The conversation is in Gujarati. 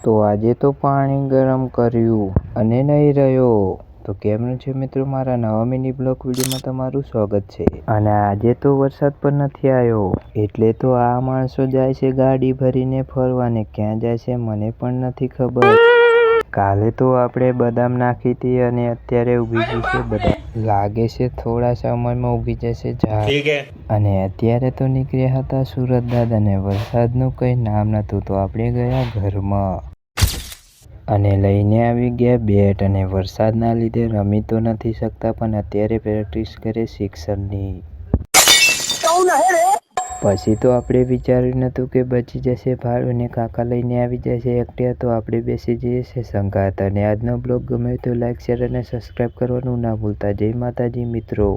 તો આજે તો પાણી ગરમ કર્યું અને નહીં રહ્યો. તો કેમનું છે મિત્રો, મારા નવા મિની બ્લોગ વિડીયોમાં તમારું સ્વાગત છે. અને આજે તો વરસાદ પણ નથી આવ્યો, એટલે તો આ માણસો જાય છે ગાડી ભરીને ફરવાને. ક્યાં જાય છે મને પણ નથી ખબર. કાલે તો આપણે બદામ નાખી હતી અને અત્યારે ઉગી ગઈ છે બદામ. લાગે છે થોડા સમયમાં ઉગી જશે ઝાડ. અને અત્યારે તો નીકળ્યા હતા સુરત દાદાને, વરસાદનું કંઈ નામ નહોતું તો આપણે ગયા ઘરમાં અને લઈને આવી ગયા બેટ. અને વરસાદના લીધે રમી તો નથી શકતા, પણ અત્યારે પ્રેક્ટિસ કરે શિક્ષણની. પછી તો આપણે વિચાર્યું નહોતું કે બચી જશે ભાડું અને કાકા લઈને આવી જશે એકટિયા, તો આપણે બેસી જઈએ છે સંગાત. અને આજનો બ્લોગ ગમે તો લાઈક, શેર અને સબસ્ક્રાઈબ કરવાનું ના ભૂલતા. જય માતાજી મિત્રો.